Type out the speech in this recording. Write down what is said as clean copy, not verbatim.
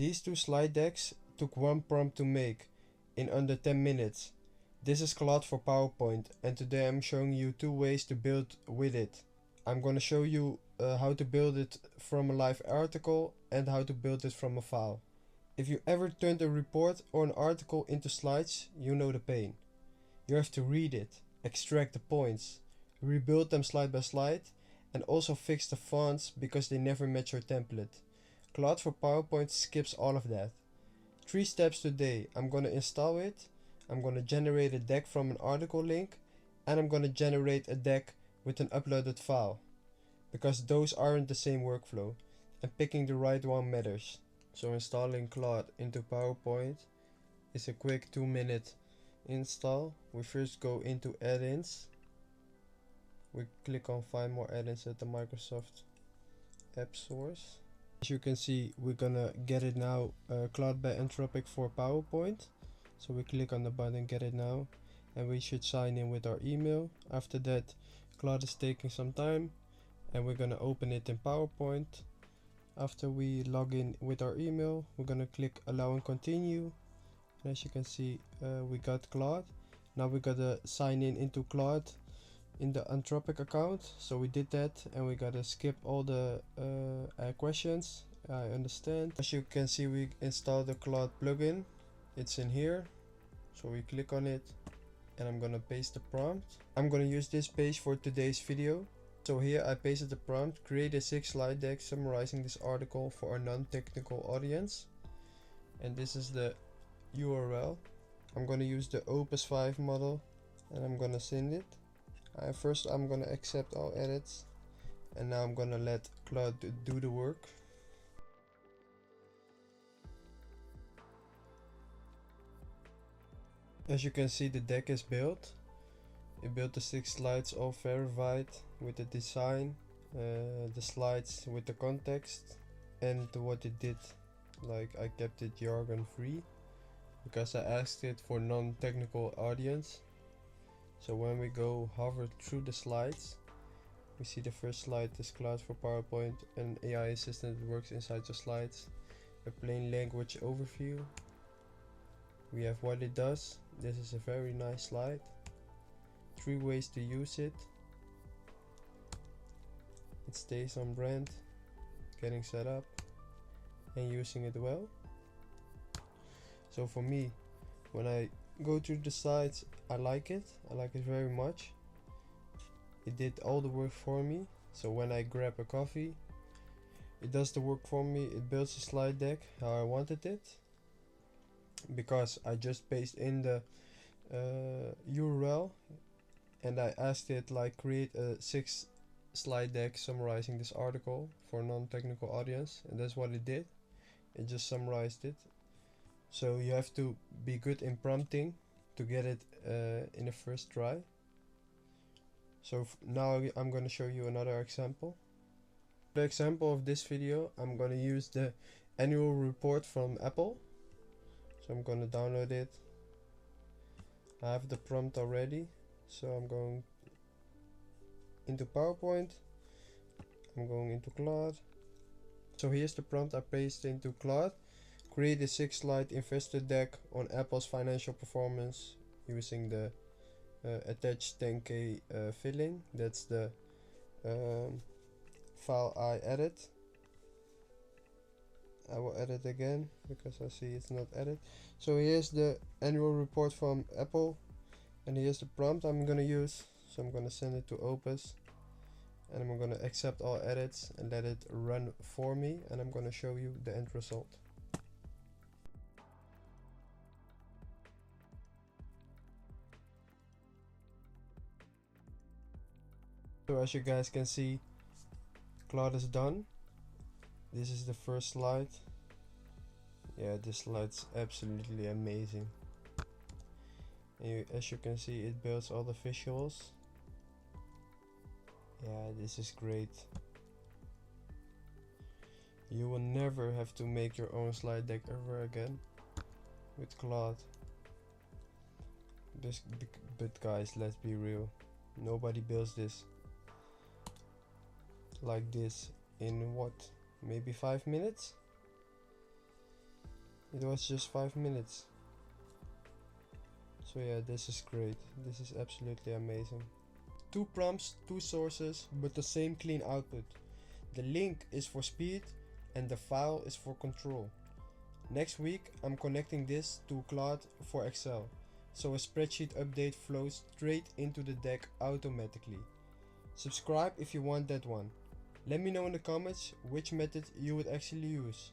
These two slide decks took one prompt to make in under 10 minutes. This is Claude for PowerPoint, and today I'm showing you two ways to build with it. I'm gonna show you how to build it from a live article and how to build it from a file. If you ever turned a report or an article into slides, you know the pain. You have to read it, extract the points, rebuild them slide by slide, and also fix the fonts because they never match your template. Claude for PowerPoint skips all of that. 3 steps today. I'm gonna install it, I'm gonna generate a deck from an article link, and I'm gonna generate a deck with an uploaded file, because those aren't the same workflow, and picking the right one matters. So installing Claude into PowerPoint is a quick 2-minute install. We first go into add-ins. We click on find more add-ins at the Microsoft App Source. As you can see, we're gonna get it now, Claude by Anthropic for PowerPoint. So we click on the button get it now, and we should sign in with our email. After that, Claude is taking some time, and we're gonna open it in PowerPoint. After we log in with our email, we're gonna click allow and continue. And as you can see, we got Claude. Now we gotta sign in into Claude in the Anthropic account. So we did that, and we gotta skip all the questions. I understand. As you can see, we installed the Claude plugin. It's in here. So we click on it, and I'm gonna paste the prompt. I'm gonna use this page for today's video. So here I pasted the prompt: create a 6-slide deck summarizing this article for a non-technical audience. And this is the URL. I'm gonna use the Opus 5 model, and I'm gonna send it. First I'm gonna accept all edits, and now I'm gonna let Claude do the work. As you can see, the deck is built. It built the 6 slides all verified with the design, the slides with the context, and what it did. Like, I kept it jargon free because I asked it for non-technical audience. So when we go hover through the slides, we see the first slide is Claude for PowerPoint, an AI assistant that works inside the slides. A plain language overview. We have what it does. This is a very nice slide. 3 ways to use it. It stays on brand, getting set up, and using it well. So for me, when I go through the slides, I like it very much. It did all the work for me. So when I grab a coffee, it does the work for me. It builds a slide deck how I wanted it, because I just paste in the URL, and I asked it like create a 6-slide deck summarizing this article for a non-technical audience, and that's what it did. It just summarized it. So you have to be good in prompting to get it in the first try. So now I'm going to show you another example. The example of this video, I'm going to use the annual report from Apple. So I'm going to download it. I have the prompt already. So I'm going into PowerPoint. I'm going into Claude. So here's the prompt I pasted into Claude. Create a 6-slide investor deck on Apple's financial performance using the attached 10K filling. That's the file I added. I will edit again because I see it's not added. So here's the annual report from Apple, and here's the prompt I'm gonna use. So I'm gonna send it to Opus, and I'm gonna accept all edits and let it run for me, and I'm gonna show you the end result. So as you guys can see, Claude is done. This is the first slide. Yeah, this slide's absolutely amazing. And as you can see, it builds all the visuals. Yeah, this is great. You will never have to make your own slide deck ever again with Claude. But guys, let's be real. Nobody builds this like this in what? Maybe 5 minutes? It was just 5 minutes. So yeah, this is great. This is absolutely amazing. 2 prompts, 2 sources, but the same clean output. The link is for speed and the file is for control. Next week I'm connecting this to Claude for Excel, so a spreadsheet update flows straight into the deck automatically. Subscribe if you want that one. Let me know in the comments which method you would actually use.